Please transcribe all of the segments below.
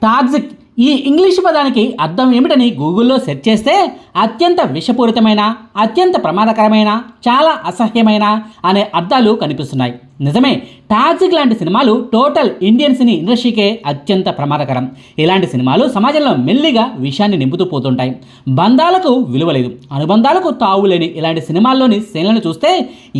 Toxic ఈ English పదానికి అర్థం ఏమిటని గూగుల్లో సెర్చ్ చేస్తే అత్యంత విషపూరితమైన, అత్యంత ప్రమాదకరమైన, చాలా అసహ్యమైన అనే అర్థాలు కనిపిస్తున్నాయి. నిజమే, టాక్సిక్ లాంటి సినిమాలు టోటల్ ఇండియన్ సినీ ఇండస్ట్రీకే అత్యంత ప్రమాదకరం. ఇలాంటి సినిమాలు సమాజంలో మెల్లిగా విషయాన్ని నింపుతూ పోతుంటాయి. బంధాలకు విలువ లేదు, అనుబంధాలకు తావు లేని ఇలాంటి సినిమాల్లోని సీన్లను చూస్తే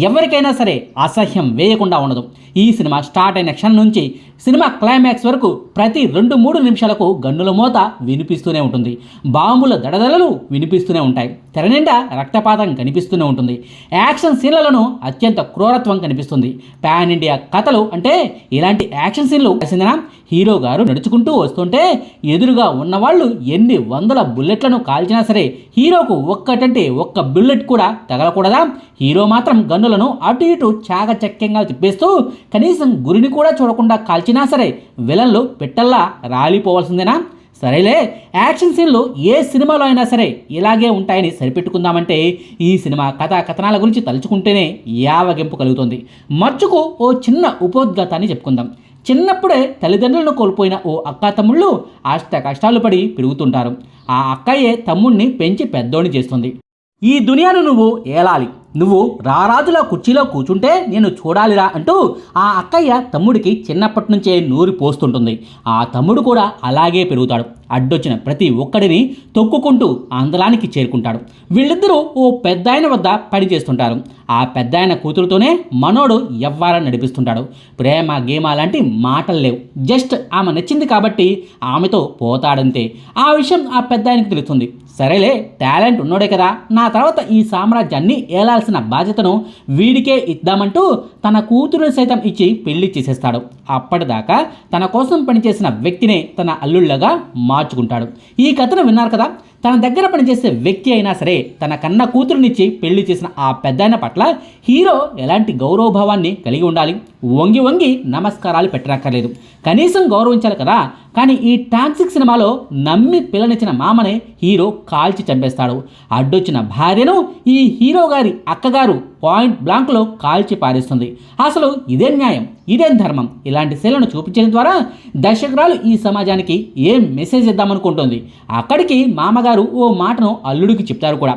ఎవరికైనా సరే అసహ్యం వేయకుండా ఉండదు. ఈ సినిమా స్టార్ట్ అయిన క్షణం నుంచి సినిమా క్లైమాక్స్ వరకు ప్రతి 2-3 నిమిషాలకు గన్నుల మోత వినిపిస్తూనే ఉంటుంది. బాంబుల దడదలలు వినిపిస్తూనే ఉంటాయి. తెర నిండా రక్తపాతం కనిపిస్తూనే ఉంటుంది. యాక్షన్ సీన్లలోనూ అత్యంత క్రూరత్వం కనిపిస్తుంది. పాన్ ఇండియా కథలు అంటే ఇలాంటి యాక్షన్ సీన్లు రాసిందినా హీరో గారు నడుచుకుంటూ వస్తుంటే ఎదురుగా ఉన్నవాళ్ళు ఎన్ని వందల బుల్లెట్లను కాల్చినా సరే హీరోకు ఒక్కటంటే ఒక్క బుల్లెట్ కూడా తగలకూడదా? హీరో మాత్రం గన్నులను అటు ఇటు చాకచక్యంగా తిప్పేస్తూ కనీసం గురిని కూడా చూడకుండా కాల్చినా సరే విలన్లు పెట్టల్లా రాలిపోవాల్సిందేనా? సరేలే, యాక్షన్ సీన్లు ఏ సినిమాలో అయినా సరే ఇలాగే ఉంటాయని సరిపెట్టుకుందామంటే ఈ సినిమా కథనాల గురించి తలుచుకుంటేనే యావగింపు కలుగుతుంది. మచ్చుకు ఓ చిన్న ఉపోద్ఘాతాన్ని చెప్పుకుందాం. చిన్నప్పుడే తల్లిదండ్రులను కోల్పోయిన ఓ అక్కా తమ్ముళ్ళు అష్ట కష్టాలు పడి పెరుగుతుంటారు. ఆ అక్కయ్యే తమ్ముడిని పెంచి పెద్దోడిని చేస్తుంది. ఈ దునియాను నువ్వు ఏలాలి, నువ్వు రారాజుల కుర్చీలో కూర్చుంటే నేను చూడాలిరా అంటూ ఆ అక్కయ్య తమ్ముడికి చిన్నప్పటి నుంచే నూరి పోస్తుంటుంది. ఆ తమ్ముడు కూడా అలాగే పెరుగుతాడు. అడ్డొచ్చిన ప్రతి ఒక్కడిని తొక్కుకుంటూ అందలానికి చేరుకుంటాడు. వీళ్ళిద్దరూ ఓ పెద్దాయన వద్ద పని చేస్తుంటారు. ఆ పెద్దాయన కూతురుతోనే మనోడు ఎవ్వారం నడిపిస్తుంటాడు. ప్రేమ గేమ లాంటి మాటలు లేవు. జస్ట్ ఆమె నచ్చింది కాబట్టి ఆమెతో పోతాడంతే. ఆ విషయం ఆ పెద్దాయనకు తెలుస్తుంది. సరేలే, టాలెంట్ ఉన్నోడే కదా, నా తర్వాత ఈ సామ్రాజ్యాన్ని ఏలాల్సిన బాధ్యతను వీడికే ఇద్దామంటూ తన కూతురుని సైతం ఇచ్చి పెళ్లి చేసేస్తాడు. అప్పటిదాకా తన కోసం పనిచేసిన వ్యక్తినే తన అల్లుళ్ళగా మార్చుకుంటాడు. ఈ కథను విన్నారు కదా. తన దగ్గర పనిచేసే వ్యక్తి అయినా సరే తన కన్న కూతురునిచ్చి పెళ్లి చేసిన ఆ పెద్దాయన పట్ల హీరో ఎలాంటి గౌరవభావాన్ని కలిగి ఉండాలి? వంగి వంగి నమస్కారాలు పెట్టనక్కర్లేదు, కనీసం గౌరవించాలి కదా. కానీ ఈ టాక్సిక్ సినిమాలో నమ్మి పిల్లనిచ్చిన మామనే హీరో కాల్చి చంపేస్తాడు. అడ్డొచ్చిన భార్యను ఈ హీరో గారి అక్కగారు పాయింట్ బ్లాంక్లో కాల్చి పారేస్తుంది. అసలు ఇదేం న్యాయం, ఇదేం ధర్మం? ఇలాంటి శైలను చూపించడం ద్వారా దర్శకురాలు ఈ సమాజానికి ఏం మెసేజ్ ఇద్దామనుకుంటుంది? అక్కడికి మామగారు ఓ మాటను అల్లుడికి చెప్తారు కూడా.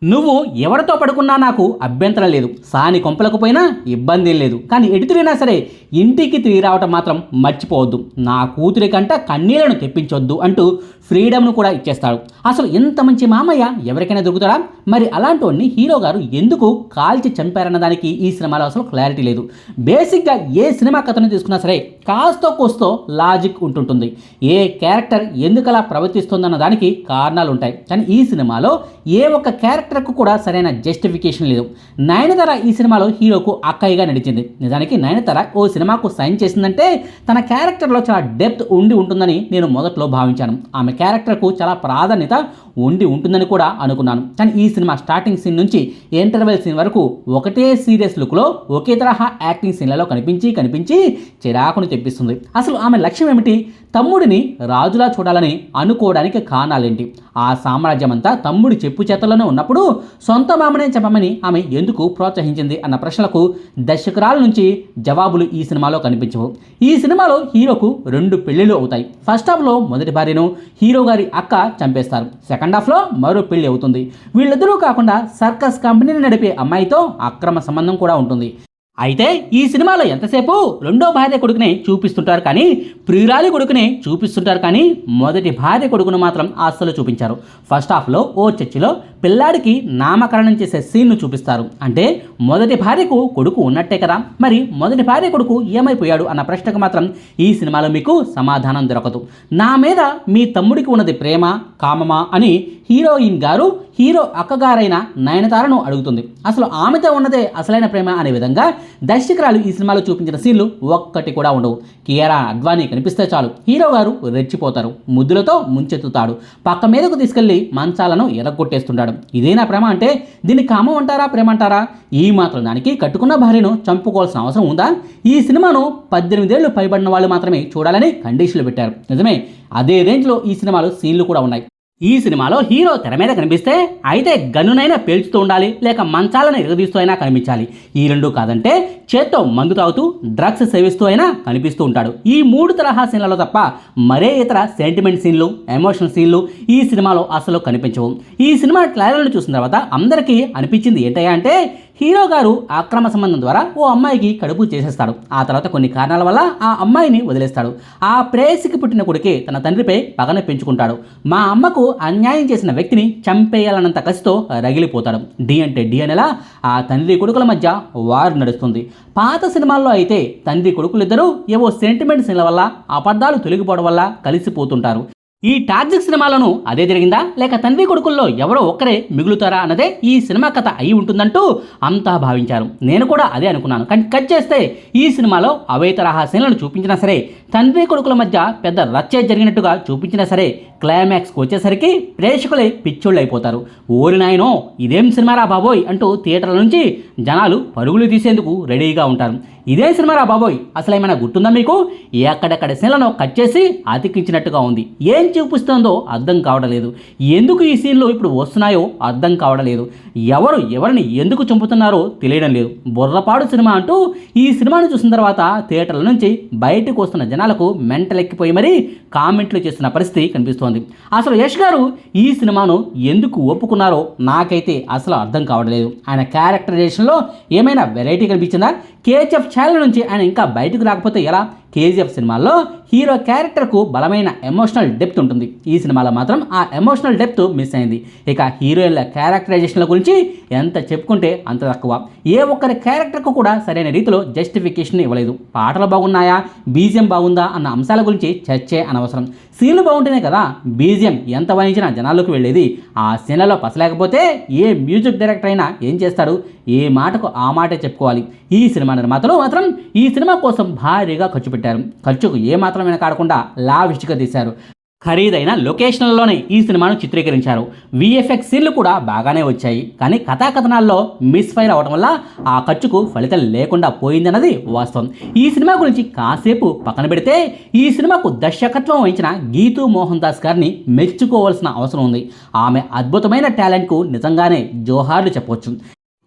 నువ్వు ఎవరితో పడుకున్నా నాకు అభ్యంతరం లేదు, సాని కొంపలకు పోయినా ఇబ్బంది లేదు, కానీ ఎటు తిరిగినా సరే ఇంటికి తిరిగి రావటం మాత్రం మర్చిపోవద్దు, నా కూతురి కంట కన్నీళ్లను తెప్పించొద్దు అంటూ ఫ్రీడమ్ను కూడా ఇచ్చేస్తాడు. అసలు ఇంత మంచి మామయ్య ఎవరికైనా దొరుకుతాడా? మరి అలాంటి హీరో గారు ఎందుకు కాల్చి చంపారన్న దానికి ఈ సినిమాలో అసలు క్లారిటీ లేదు. బేసిక్గా ఏ సినిమా కథను తీసుకున్నా సరే కాస్తో కోస్తో లాజిక్ ఉంటుంటుంది. ఏ క్యారెక్టర్ ఎందుకు అలా ప్రవర్తిస్తుందన్న దానికి కారణాలు ఉంటాయి. కానీ ఈ సినిమాలో ఏ ఒక్క క్యారెక్టర్కు కూడా సరైన జస్టిఫికేషన్ లేదు. నయనతార ఈ సినిమాలో హీరోకు అక్కయ్యగా నడిచింది. నిజానికి నయనతార ఓ సినిమాకు సైన్ చేసిందంటే తన క్యారెక్టర్లో చాలా డెప్త్ ఉండి ఉంటుందని నేను మొదట్లో భావించాను. ఆమె క్యారెక్టర్కు చాలా ప్రాధాన్యత ఉండి ఉంటుందని కూడా అనుకున్నాను. కానీ ఈ సినిమా స్టార్టింగ్ సీన్ నుంచి ఇంటర్వెల్ సీన్ వరకు ఒకటే సీరియస్ లుక్లో ఒకే తరహా యాక్టింగ్ సీన్లలో కనిపించి చిరాకును తెప్పిస్తుంది. అసలు ఆమె లక్ష్యం ఏమిటి? తమ్ముడిని రాజులా చూడాలని అనుకోవడానికి కారణాలేంటి? ఆ సామ్రాజ్యం అంతా తమ్ముడి చెప్పు చేతల్లోనే ఉన్నప్పుడు సొంత మామనే చెప్పమని ఆమె ఎందుకు ప్రోత్సహించింది అన్న ప్రశ్నలకు దర్శకురాల నుంచి జవాబులు ఈ సినిమాలో కనిపించవు. ఈ సినిమాలో హీరోకు 2 పెళ్లిళ్ళు అవుతాయి. ఫస్ట్ హాఫ్లో మొదటి భార్యను హీరో గారి అక్క చంపేస్తారు. సెకండ్ హాఫ్లో మరో పెళ్లి అవుతుంది. వీళ్ళిద్దరూ కాకుండా సర్కస్ కంపెనీని నడిపే అమ్మాయితో అక్రమ సంబంధం కూడా ఉంటుంది. అయితే ఈ సినిమాలో ఎంతసేపు రెండో భార్య కొడుకునే చూపిస్తుంటారు కానీ ప్రియురాలి కొడుకునే చూపిస్తుంటారు కానీ మొదటి భార్య కొడుకును మాత్రం అస్సలు చూపించారు. ఫస్ట్ హాఫ్లో ఓ చర్చిలో పిల్లాడికి నామకరణం చేసే సీన్ను చూపిస్తారు. అంటే మొదటి భార్యకు కొడుకు ఉన్నట్టే కదా, మరి మొదటి భార్య కొడుకు ఏమైపోయాడు అన్న ప్రశ్నకు మాత్రం ఈ సినిమాలో మీకు సమాధానం దొరకదు. నా మీద మీ తమ్ముడికి ఉన్నది ప్రేమ కామమా అని హీరోయిన్ గారు హీరో అక్కగారైన నయనతారను అడుగుతుంది. అసలు ఆమెతో ఉన్నదే అసలైన ప్రేమ అనే విధంగా దర్శకురాలు ఈ సినిమాలో చూపించిన సీన్లు ఒక్కటి కూడా ఉండవు. కియారా అద్వానీ కనిపిస్తే చాలు హీరో గారు రెచ్చిపోతారు, ముద్దులతో ముంచెత్తుతాడు, పక్క మీదకు తీసుకెళ్లి మంచాలను ఎరగొట్టేస్తుంటాడు. ఇదేనా ప్రేమ అంటే? దీన్ని కామం అంటారా, ప్రేమ అంటారా? ఈ మాత్రం దానికి కట్టుకున్న భార్యను చంపుకోవాల్సిన అవసరం ఉందా? ఈ సినిమాను 18 ఏళ్లు పైబడిన వాళ్ళు మాత్రమే చూడాలని కండిషన్లు పెట్టారు. నిజమే, అదే రేంజ్లో ఈ సినిమాలో సీన్లు కూడా ఉన్నాయి. ఈ సినిమాలో హీరో తెర మీద కనిపిస్తే అయితే గన్నునైనా పేల్చుతూ ఉండాలి, లేక మంచాలను ఎరగదీస్తూ అయినా కనిపించాలి. ఈ రెండు కాదంటే చేత్తో మందు తాగుతూ డ్రగ్స్ సేవిస్తూ అయినా కనిపిస్తూ ఉంటాడు. ఈ 3 తరహా సీన్లలో తప్ప మరే ఇతర సెంటిమెంట్ సీన్లు, ఎమోషనల్ సీన్లు ఈ సినిమాలో అసలు కనిపించవు. ఈ సినిమా ట్రైలర్ను చూసిన తర్వాత అందరికీ అనిపించింది ఏంటయ్యా అంటే, హీరో గారు అక్రమ సంబంధం ద్వారా ఓ అమ్మాయికి కడుపు చేసేస్తాడు. ఆ తర్వాత కొన్ని కారణాల వల్ల ఆ అమ్మాయిని వదిలేస్తాడు. ఆ ప్రేయసికి పుట్టిన కొడుకే తన తండ్రిపై పగన పెంచుకుంటాడు. మా అమ్మకు అన్యాయం చేసిన వ్యక్తిని చంపేయాలన్నంత కసితో రగిలిపోతాడు. డి అంటే డి అనేలా ఆ తండ్రి కొడుకుల మధ్య వారు నడుస్తుంది. పాత సినిమాల్లో అయితే తండ్రి కొడుకులిద్దరూ ఏవో సెంటిమెంట్ సీన్ల వల్ల, అబద్ధాలు తొలగిపోవడం వల్ల కలిసిపోతుంటారు. ఈ టాక్సిక్ సినిమాలను అదే జరిగిందా, లేక తండ్రి కొడుకుల్లో ఎవరో ఒక్కరే మిగులుతారా అన్నదే ఈ సినిమా కథ అయి ఉంటుందంటూ అంతా భావించారు. నేను కూడా అదే అనుకున్నాను. కానీ కట్ చేస్తే ఈ సినిమాలో అవే తరహా సీన్లను చూపించినా సరే, తండ్రి కొడుకుల మధ్య పెద్ద రచ్చే జరిగినట్టుగా చూపించినా సరే, క్లైమాక్స్కి వచ్చేసరికి ప్రేక్షకులే పిచ్చోళ్ళు అయిపోతారు. ఓరి నాయనో ఇదేం సినిమారా బాబోయ్ అంటూ థియేటర్ల నుంచి జనాలు పరుగులు తీసేందుకు రెడీగా ఉంటారు. ఇదే సినిమారా బాబోయ్ అసలు ఏమైనా గుర్తుందా మీకు? ఎక్కడెక్కడ సీన్లను కట్ చేసి అతికించినట్టుగా ఉంది. ఏం చూపిస్తుందో అర్థం కావడం లేదు. ఎందుకు ఈ సీన్లు ఇప్పుడు వస్తున్నాయో అర్థం కావడం లేదు. ఎవరు ఎవరిని ఎందుకు చంపుతున్నారో తెలియడం లేదు. బుర్రపాడు సినిమా అంటూ ఈ సినిమాను చూసిన తర్వాత థియేటర్ల నుంచి బయటకు వస్తున్న జనాలకు మెంటలెక్కిపోయి మరీ కామెంట్లు చేస్తున్న పరిస్థితి కనిపిస్తోంది. అసలు యష్ గారు ఈ సినిమాను ఎందుకు ఒప్పుకున్నారో నాకైతే అసలు అర్థం కావడం లేదు. ఆయన క్యారెక్టరైజేషన్లో ఏమైనా వెరైటీ కనిపించిందా? కేజీఎఫ్ ఛానల్ నుంచి ఆయన ఇంకా బయటకు రాకపోతే ఎలా? కేజీఎఫ్ సినిమాల్లో హీరో క్యారెక్టర్కు బలమైన ఎమోషనల్ డెప్త్ ఉంటుంది. ఈ సినిమాలో మాత్రం ఆ ఎమోషనల్ డెప్త్ మిస్ అయింది. ఇక హీరోయిన్ల క్యారెక్టరైజేషన్ల గురించి ఎంత చెప్పుకుంటే అంత తక్కువ. ఏ ఒక్కరి క్యారెక్టర్కు కూడా సరైన రీతిలో జస్టిఫికేషన్ ఇవ్వలేదు. పాటలు బాగున్నాయా, బీజిఎం బాగుందా అన్న అంశాల గురించి చర్చే అనవసరం. సీన్లు బాగుంటేనే కదా బీజిఎం ఎంత వాయించినా జనాల్లోకి వెళ్ళేది. ఆ సీన్లలో పసలేకపోతే ఏ మ్యూజిక్ డైరెక్టర్ అయినా ఏం చేస్తాడు? ఏ మాటకు ఆ మాటే చెప్పుకోవాలి. ఈ సినిమా నిర్మాతలు మాత్రం ఈ సినిమా కోసం భారీగా ఖర్చు పెట్టారు. ఖర్చుకు ఏ మాత్రం వెనకాడకుండా లావిష్గా తీశారు. ఖరీదైన లొకేషన్లలోనే ఈ సినిమాను చిత్రీకరించారు. విఎఫ్ఎక్స్ సీన్లు కూడా బాగానే వచ్చాయి. కానీ కథాకథనాల్లో మిస్ఫైర్ అవడం వల్ల ఆ ఖర్చుకు ఫలితం లేకుండా పోయిందన్నది వాస్తవం. ఈ సినిమా గురించి కాసేపు పక్కన పెడితే, ఈ సినిమాకు దర్శకత్వం వహించిన గీతూ మోహన్ దాస్ గారిని మెచ్చుకోవాల్సిన అవసరం ఉంది. ఆమె అద్భుతమైన టాలెంట్కు నిజంగానే జోహార్లు చెప్పవచ్చు.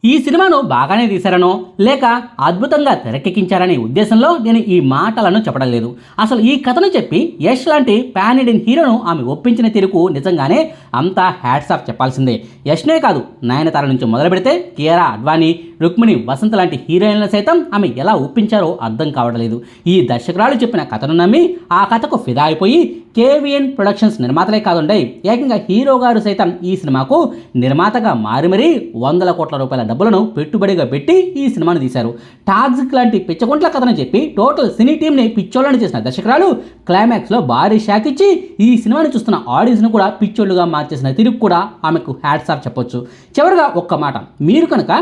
ఈ సినిమాను బాగానే తీశారనో లేక అద్భుతంగా తెరకెక్కించారనే ఉద్దేశంలో నేను ఈ మాటలను చెప్పడం లేదు. అసలు ఈ కథను చెప్పి యష్ లాంటి పాన్ ఇండియన్ హీరోను ఆమె ఒప్పించిన తీరుకు నిజంగానే అంతా హ్యాట్స్ ఆఫ్ చెప్పాల్సిందే. యష్నే కాదు, నయనతార నుంచి మొదలు పెడితే కియారా అడ్వాణి, రుక్మిణి వసంత్ లాంటి హీరోయిన్లను సైతం ఆమె ఎలా ఒప్పించారో అర్థం కావడం లేదు. ఈ దర్శకురాలు చెప్పిన కథను నమ్మి ఆ కథకు ఫిదా అయిపోయి కేవీఎన్ ప్రొడక్షన్స్ నిర్మాతలే కాదుండే, ఏకంగా హీరో గారు సైతం ఈ సినిమాకు నిర్మాతగా మారి మరీ 100 కోట్ల రూపాయల డబ్బులను పెట్టుబడిగా పెట్టి ఈ సినిమాను తీశారు. టాక్సిక్ లాంటి పిచ్చకుంట్ల కథను చెప్పి టోటల్ సినీ టీంని పిచ్చోళ్ళని చేసిన దర్శకురాలు క్లైమాక్స్లో భారీ షాక్ ఇచ్చి ఈ సినిమాని చూస్తున్న ఆడియన్స్ను కూడా పిచ్చోళ్ళుగా మార్చేసిన తిరుగు కూడా ఆమెకు హ్యాట్స్ ఆఫ్ చెప్పొచ్చు. చివరిగా ఒక్క మాట, మీరు కనుక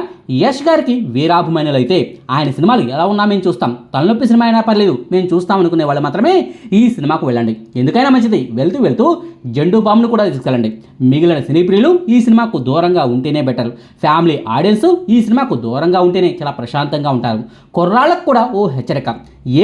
యష్ గారికి వీరాభిమానులు అయితే ఆయన సినిమాలు ఎలా ఉన్నా మేము చూస్తాం, తలనొప్పి సినిమా అయినా పర్లేదు మేము చూస్తాం అనుకునే వాళ్ళు మాత్రమే ఈ సినిమాకు వెళ్ళండి. ఎందుకైనా మంచిది, వెళ్తూ వెళ్తూ జెండు బాంబును కూడా తీసుకెళ్ళండి. మిగిలిన సినీ ప్రియులు ఈ సినిమాకు దూరంగా ఉంటేనే బెటర్. ఫ్యామిలీ ఆడియన్స్ ఈ సినిమాకు దూరంగా ఉంటేనే చాలా ప్రశాంతంగా ఉంటారు. కుర్రాళ్ళకు కూడా ఓ హెచ్చరిక,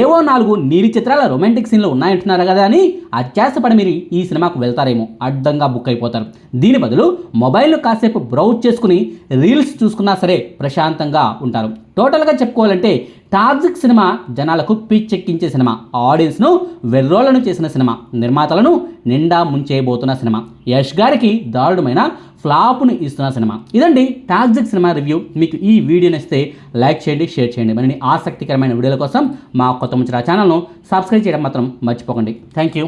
ఏవో 4 నీలి చిత్రాల రొమాంటిక్ సీన్లు ఉన్నాయంటున్నారు కదా అని అత్యాశపడి మీరు ఈ సినిమాకు వెళ్తారేమో, అడ్డంగా బుక్ అయిపోతారు. దీని బదులు మొబైల్ను కాసేపు బ్రౌజ్ చేసుకుని రీల్స్ చూసుకున్నా సరే ప్రశాంతంగా ఉంటారు. టోటల్గా చెప్పుకోవాలంటే టాక్సిక్ సినిమా జనాలకు పిచ్చెక్కించే సినిమా, ఆడియన్స్ను వెర్రోళ్లను చేసిన సినిమా, నిర్మాతలను నిండా ముంచేయబోతున్న సినిమా, యష్ గారికి దారుణమైన ఫ్లాప్ను ఇస్తున్న సినిమా. ఇదండి టాక్సిక్ సినిమా రివ్యూ. మీకు ఈ వీడియో నచ్చితే లైక్ చేయండి, షేర్ చేయండి. మరిన్ని ఆసక్తికరమైన వీడియోల కోసం మా కొత్త ముచ్చట ఛానల్ను సబ్స్క్రైబ్ చేయడం మాత్రం మర్చిపోకండి. Thank you.